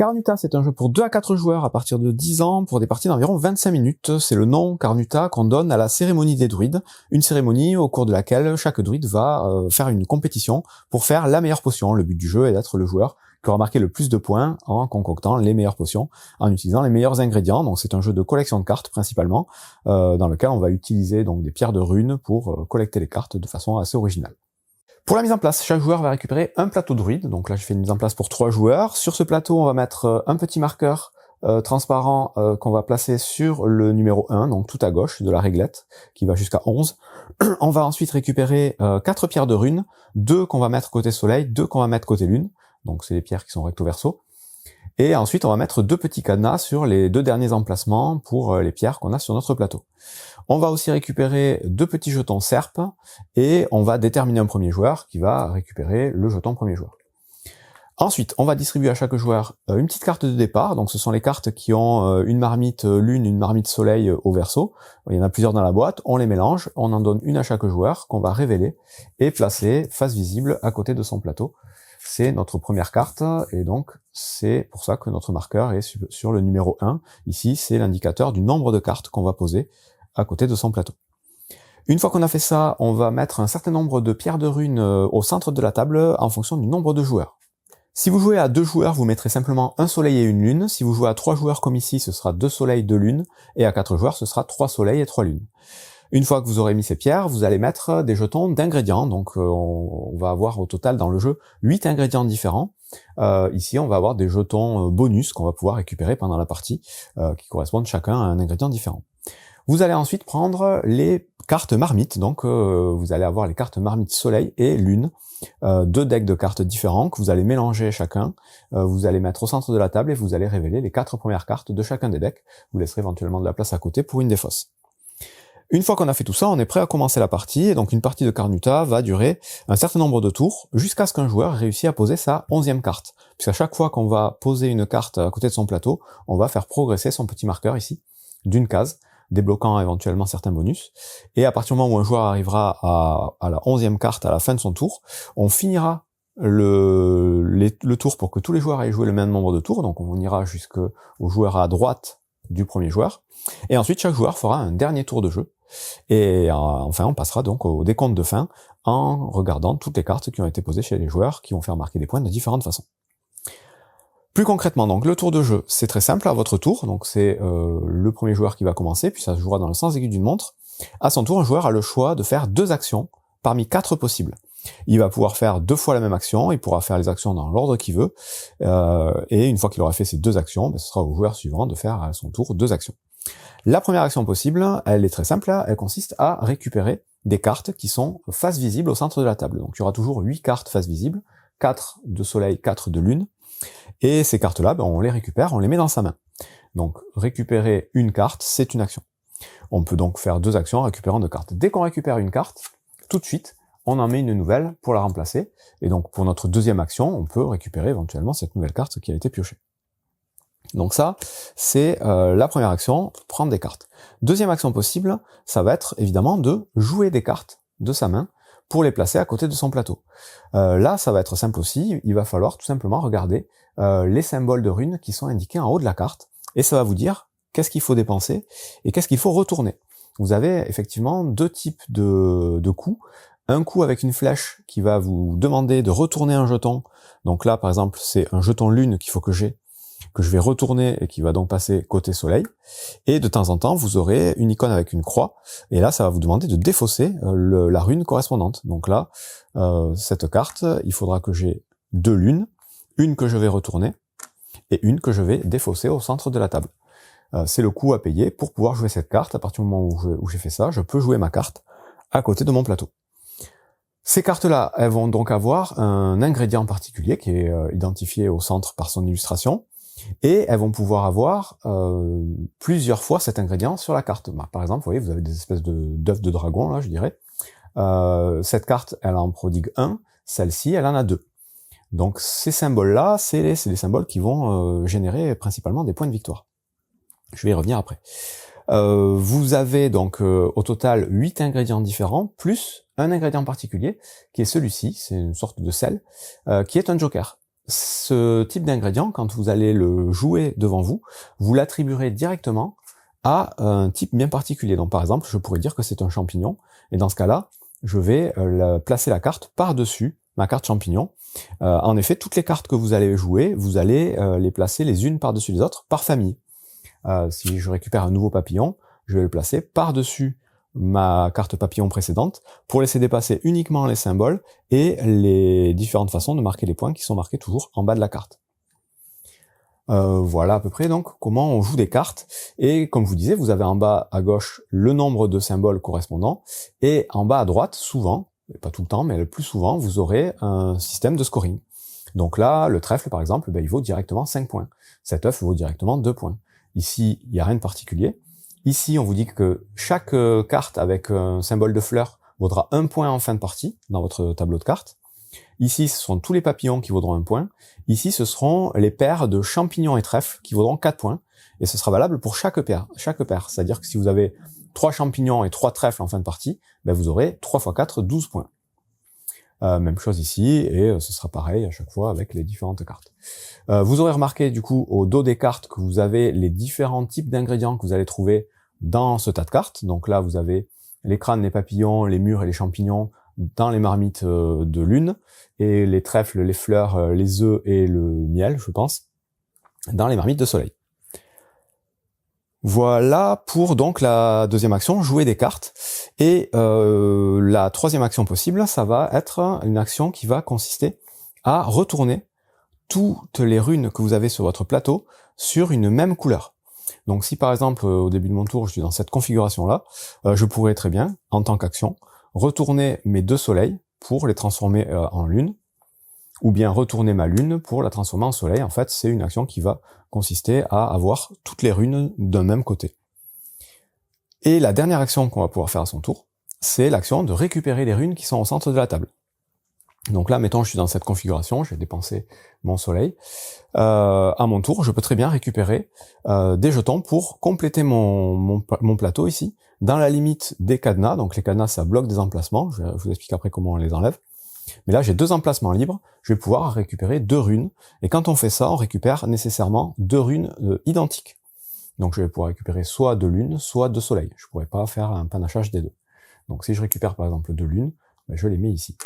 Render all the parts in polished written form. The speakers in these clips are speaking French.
Carnuta, c'est un jeu pour 2 à 4 joueurs à partir de 10 ans pour des parties d'environ 25 minutes. C'est le nom Carnuta qu'on donne à la cérémonie des druides, une cérémonie au cours de laquelle chaque druide va faire une compétition pour faire la meilleure potion. Le but du jeu est d'être le joueur qui aura marqué le plus de points en concoctant les meilleures potions, en utilisant les meilleurs ingrédients. Donc c'est un jeu de collection de cartes principalement, dans lequel on va utiliser donc des pierres de runes pour collecter les cartes de façon assez originale. Pour la mise en place, chaque joueur va récupérer un plateau druide. Donc là, j'ai fait une mise en place pour 3 joueurs. Sur ce plateau, on va mettre un petit marqueur transparent qu'on va placer sur le numéro 1, donc tout à gauche de la réglette, qui va jusqu'à 11. On va ensuite récupérer 4 pierres de runes, 2 qu'on va mettre côté soleil, 2 qu'on va mettre côté lune. Donc c'est les pierres qui sont recto verso. Et ensuite, on va mettre 2 petits cadenas sur les 2 derniers emplacements pour les pierres qu'on a sur notre plateau. On va aussi récupérer 2 petits jetons serpes et on va déterminer un premier joueur qui va récupérer le jeton premier joueur. Ensuite, on va distribuer à chaque joueur une petite carte de départ. Donc ce sont les cartes qui ont une marmite lune, une marmite soleil au verso. Il y en a plusieurs dans la boîte, on les mélange, on en donne une à chaque joueur qu'on va révéler et placer face visible à côté de son plateau. C'est notre première carte, et donc c'est pour ça que notre marqueur est sur le numéro 1. Ici, c'est l'indicateur du nombre de cartes qu'on va poser à côté de son plateau. Une fois qu'on a fait ça, on va mettre un certain nombre de pierres de runes au centre de la table en fonction du nombre de joueurs. Si vous jouez à 2 joueurs, vous mettrez simplement un soleil et une lune. Si vous jouez à 3 joueurs comme ici, ce sera 2 soleils, 2 lunes, et à 4 joueurs, ce sera 3 soleils et 3 lunes. Une fois que vous aurez mis ces pierres, vous allez mettre des jetons d'ingrédients. Donc on va avoir au total dans le jeu 8 ingrédients différents. Ici, on va avoir des jetons bonus qu'on va pouvoir récupérer pendant la partie, qui correspondent chacun à un ingrédient différent. Vous allez ensuite prendre les cartes marmites. Donc vous allez avoir les cartes marmites soleil et lune. 2 decks de cartes différents que vous allez mélanger chacun. Vous allez mettre au centre de la table et vous allez révéler les 4 premières cartes de chacun des decks. Vous laisserez éventuellement de la place à côté pour une des fausses. Une fois qu'on a fait tout ça, on est prêt à commencer la partie, et donc une partie de Carnuta va durer un certain nombre de tours, jusqu'à ce qu'un joueur réussisse à poser sa 11e carte. Puisqu'à chaque fois qu'on va poser une carte à côté de son plateau, on va faire progresser son petit marqueur ici, d'une case, débloquant éventuellement certains bonus, et à partir du moment où un joueur arrivera à la 11e carte à la fin de son tour, on finira le tour pour que tous les joueurs aient joué le même nombre de tours, donc on ira jusqu'au joueur à droite du premier joueur, et ensuite chaque joueur fera un dernier tour de jeu, et enfin on passera donc au décompte de fin en regardant toutes les cartes qui ont été posées chez les joueurs, qui vont faire marquer des points de différentes façons. Plus concrètement, donc le tour de jeu, c'est très simple, à votre tour, donc c'est le premier joueur qui va commencer, puis ça se jouera dans le sens aigu d'une montre. À son tour, un joueur a le choix de faire 2 actions parmi 4 possibles. Il va pouvoir faire 2 fois la même action, il pourra faire les actions dans l'ordre qu'il veut, et une fois qu'il aura fait ces 2 actions, ce sera au joueur suivant de faire à son tour 2 actions. La première action possible, elle est très simple, elle consiste à récupérer des cartes qui sont face visible au centre de la table. Donc il y aura toujours 8 cartes face visible, 4 de soleil, 4 de lune, et ces cartes-là, on les récupère, on les met dans sa main. Donc récupérer une carte, c'est une action. On peut donc faire 2 actions en récupérant 2 cartes. Dès qu'on récupère une carte, tout de suite, on en met une nouvelle pour la remplacer, et donc pour notre deuxième action, on peut récupérer éventuellement cette nouvelle carte qui a été piochée. Donc ça, c'est la première action, prendre des cartes. Deuxième action possible, ça va être évidemment de jouer des cartes de sa main pour les placer à côté de son plateau. Là, ça va être simple aussi, il va falloir tout simplement regarder les symboles de runes qui sont indiqués en haut de la carte, et ça va vous dire qu'est-ce qu'il faut dépenser et qu'est-ce qu'il faut retourner. Vous avez effectivement 2 types de coups. Un coup avec une flèche qui va vous demander de retourner un jeton. Donc là, par exemple, c'est un jeton lune qu'il faut que je vais retourner et qui va donc passer côté soleil. Et de temps en temps, vous aurez une icône avec une croix, et là, ça va vous demander de défausser la rune correspondante. Donc là, cette carte, il faudra que j'ai 2 lunes, une que je vais retourner, et une que je vais défausser au centre de la table. C'est le coût à payer pour pouvoir jouer cette carte. À partir du moment où j'ai fait ça, je peux jouer ma carte à côté de mon plateau. Ces cartes-là, elles vont donc avoir un ingrédient particulier qui est identifié au centre par son illustration, et elles vont pouvoir avoir plusieurs fois cet ingrédient sur la carte. Par exemple, vous voyez, vous avez des espèces d'œufs de dragon, là, je dirais. Cette carte, elle en prodigue 1, celle-ci, elle en a 2. Donc ces symboles-là, c'est les symboles qui vont générer principalement des points de victoire. Je vais y revenir après. Vous avez donc au total 8 ingrédients différents, plus un ingrédient particulier, qui est celui-ci, c'est une sorte de sel, qui est un joker. ce type d'ingrédient, quand vous allez le jouer devant vous, vous l'attribuerez directement à un type bien particulier. Donc par exemple, je pourrais dire que c'est un champignon, et dans ce cas-là, je vais placer la carte par-dessus ma carte champignon. En effet, toutes les cartes que vous allez jouer, vous allez les placer les unes par-dessus les autres, par famille. Si je récupère un nouveau papillon, je vais le placer par-dessus ma carte papillon précédente pour laisser dépasser uniquement les symboles et les différentes façons de marquer les points qui sont marqués toujours en bas de la carte. Voilà à peu près donc comment on joue des cartes, et comme je vous disais, vous avez en bas à gauche le nombre de symboles correspondants, et en bas à droite, souvent, pas tout le temps, mais le plus souvent, vous aurez un système de scoring. Donc là, le trèfle par exemple, il vaut directement 5 points. Cet œuf vaut directement 2 points. Ici, il n'y a rien de particulier. Ici, on vous dit que chaque carte avec un symbole de fleur vaudra 1 point en fin de partie dans votre tableau de cartes. Ici, ce sont tous les papillons qui vaudront 1 point. Ici, ce seront les paires de champignons et trèfles qui vaudront 4 points. Et ce sera valable pour chaque paire. C'est-à-dire que si vous avez 3 champignons et 3 trèfles en fin de partie, vous aurez 3 x 4, 12 points. Même chose ici, et ce sera pareil à chaque fois avec les différentes cartes. Vous aurez remarqué du coup au dos des cartes que vous avez les différents types d'ingrédients que vous allez trouver dans ce tas de cartes. Donc là, vous avez les crânes, les papillons, les mûres et les champignons dans les marmites de lune, et les trèfles, les fleurs, les œufs et le miel, je pense, dans les marmites de soleil. Voilà pour donc la deuxième action, jouer des cartes. Et la troisième action possible, ça va être une action qui va consister à retourner toutes les runes que vous avez sur votre plateau sur une même couleur. Donc si par exemple au début de mon tour je suis dans cette configuration-là, je pourrais très bien, en tant qu'action, retourner mes 2 soleils pour les transformer en lune, ou bien retourner ma lune pour la transformer en soleil. En fait, c'est une action qui va consister à avoir toutes les runes d'un même côté. Et la dernière action qu'on va pouvoir faire à son tour, c'est l'action de récupérer les runes qui sont au centre de la table. Donc là, mettons, je suis dans cette configuration, j'ai dépensé mon soleil. À mon tour, je peux très bien récupérer des jetons pour compléter mon plateau ici, dans la limite des cadenas. Donc les cadenas, ça bloque des emplacements, je vous explique après comment on les enlève. Mais là, j'ai 2 emplacements libres, je vais pouvoir récupérer 2 runes. Et quand on fait ça, on récupère nécessairement 2 runes identiques. Donc je vais pouvoir récupérer soit 2 lunes, soit 2 soleils. Je ne pourrais pas faire un panachage des deux. Donc si je récupère par exemple 2 lunes, je les mets ici.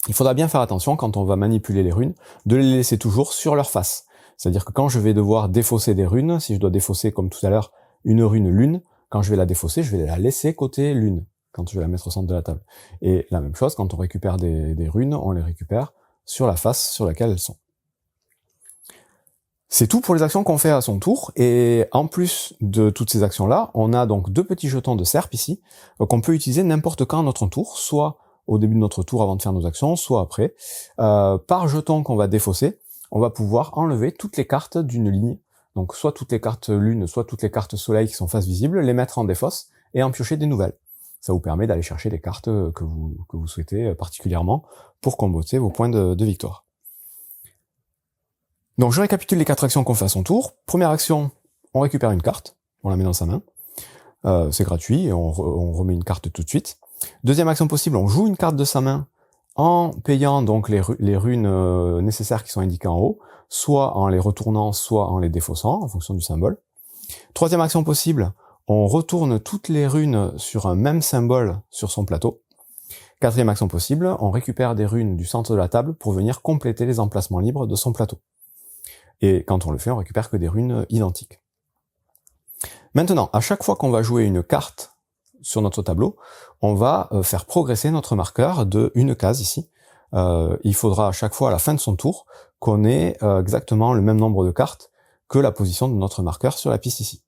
Il faudra bien faire attention quand on va manipuler les runes, de les laisser toujours sur leur face. C'est-à-dire que quand je vais devoir défausser des runes, si je dois défausser comme tout à l'heure une rune lune, quand je vais la défausser, je vais la laisser côté lune, quand je vais la mettre au centre de la table. Et la même chose, quand on récupère des runes, on les récupère sur la face sur laquelle elles sont. C'est tout pour les actions qu'on fait à son tour, et en plus de toutes ces actions-là, on a donc 2 petits jetons de serpe ici, qu'on peut utiliser n'importe quand à notre tour, soit au début de notre tour avant de faire nos actions, soit après. Par jeton qu'on va défausser, on va pouvoir enlever toutes les cartes d'une ligne, donc soit toutes les cartes lune, soit toutes les cartes soleil qui sont face visible, les mettre en défausse, et en piocher des nouvelles. Ça vous permet d'aller chercher les cartes que vous souhaitez particulièrement pour comboter vos points de victoire. Donc je récapitule les 4 actions qu'on fait à son tour. Première action, on récupère une carte, on la met dans sa main. C'est gratuit, et on remet une carte tout de suite. Deuxième action possible, on joue une carte de sa main en payant donc les runes nécessaires qui sont indiquées en haut, soit en les retournant, soit en les défaussant, en fonction du symbole. Troisième action possible, on retourne toutes les runes sur un même symbole sur son plateau. Quatrième action possible, on récupère des runes du centre de la table pour venir compléter les emplacements libres de son plateau. Et quand on le fait, on récupère que des runes identiques. Maintenant, à chaque fois qu'on va jouer une carte sur notre tableau, on va faire progresser notre marqueur de une case ici. Il faudra à chaque fois, à la fin de son tour, qu'on ait exactement le même nombre de cartes que la position de notre marqueur sur la piste ici.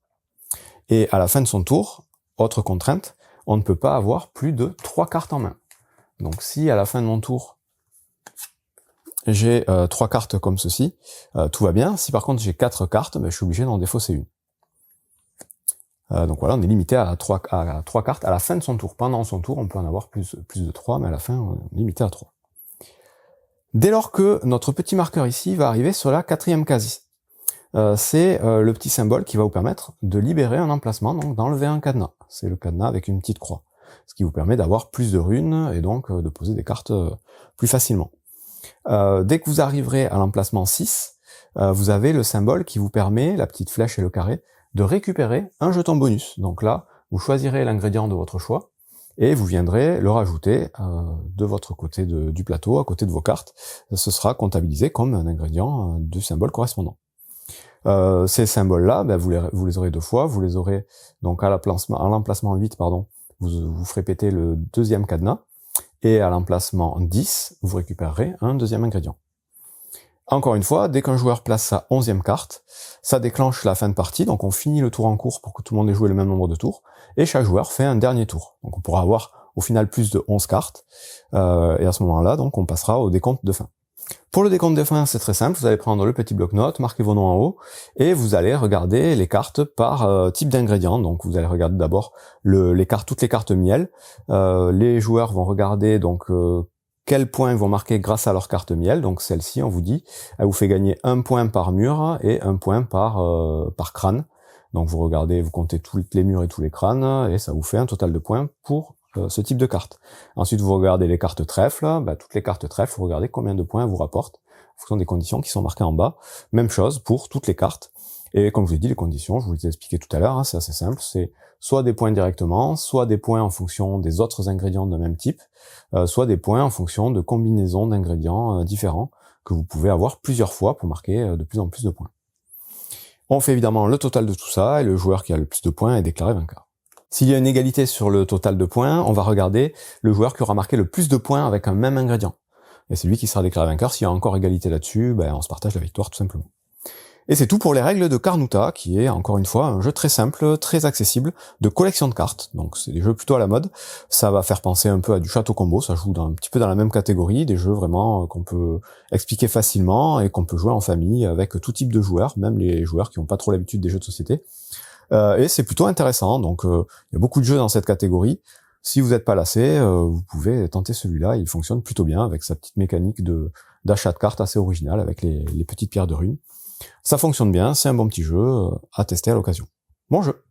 Et à la fin de son tour, autre contrainte, on ne peut pas avoir plus de 3 cartes en main. Donc si à la fin de mon tour, j'ai 3 cartes comme ceci, tout va bien. Si par contre j'ai 4 cartes, je suis obligé d'en défausser une. Donc voilà, on est limité à 3 cartes à la fin de son tour. Pendant son tour, on peut en avoir plus de 3, mais à la fin, on est limité à 3. Dès lors que notre petit marqueur ici va arriver sur la 4e case, c'est le petit symbole qui va vous permettre de libérer un emplacement, donc d'enlever un cadenas. C'est le cadenas avec une petite croix, ce qui vous permet d'avoir plus de runes et donc de poser des cartes plus facilement. Dès que vous arriverez à l'emplacement 6, vous avez le symbole qui vous permet, la petite flèche et le carré, de récupérer un jeton bonus. Donc là, vous choisirez l'ingrédient de votre choix, et vous viendrez le rajouter de votre côté du plateau, à côté de vos cartes. Ce sera comptabilisé comme un ingrédient du symbole correspondant. Ces symboles-là, vous les aurez 2 fois. Vous les aurez donc à l'emplacement 8, vous ferez péter le deuxième cadenas, et à l'emplacement 10, vous récupérerez un deuxième ingrédient. Encore une fois, dès qu'un joueur place sa 11e carte, ça déclenche la fin de partie, donc on finit le tour en cours pour que tout le monde ait joué le même nombre de tours, et chaque joueur fait un dernier tour. Donc on pourra avoir au final plus de 11 cartes, et à ce moment-là, donc on passera au décompte de fin. Pour le décompte de fin, c'est très simple, vous allez prendre le petit bloc-notes, marquer vos noms en haut, et vous allez regarder les cartes par type d'ingrédient. Donc vous allez regarder d'abord toutes les cartes miel. Les joueurs vont regarder donc quels points ils vont marquer grâce à leur carte miel. Donc celle-ci, on vous dit, elle vous fait gagner 1 point par mur et 1 point par crâne. Donc vous regardez, vous comptez tous les murs et tous les crânes, et ça vous fait un total de points pour ce type de carte. Ensuite, vous regardez les cartes trèfle, toutes les cartes trèfle, vous regardez combien de points elles vous rapportent, en fonction des conditions qui sont marquées en bas. Même chose pour toutes les cartes. Et comme je vous ai dit, les conditions, je vous les ai expliquées tout à l'heure, c'est assez simple, c'est soit des points directement, soit des points en fonction des autres ingrédients de même type, soit des points en fonction de combinaisons d'ingrédients différents, que vous pouvez avoir plusieurs fois pour marquer de plus en plus de points. On fait évidemment le total de tout ça, et le joueur qui a le plus de points est déclaré vainqueur. S'il y a une égalité sur le total de points, on va regarder le joueur qui aura marqué le plus de points avec un même ingrédient. Et c'est lui qui sera déclaré vainqueur. S'il y a encore égalité là-dessus, on se partage la victoire tout simplement. Et c'est tout pour les règles de Carnouta, qui est encore une fois un jeu très simple, très accessible, de collection de cartes. Donc c'est des jeux plutôt à la mode. Ça va faire penser un peu à du château combo, ça joue un petit peu dans la même catégorie, des jeux vraiment qu'on peut expliquer facilement et qu'on peut jouer en famille avec tout type de joueurs, même les joueurs qui n'ont pas trop l'habitude des jeux de société. Et c'est plutôt intéressant, donc il y a beaucoup de jeux dans cette catégorie. Si vous n'êtes pas lassé, vous pouvez tenter celui-là, il fonctionne plutôt bien avec sa petite mécanique d'achat de cartes assez originale avec les petites pierres de runes. Ça fonctionne bien, c'est un bon petit jeu à tester à l'occasion. Bon jeu!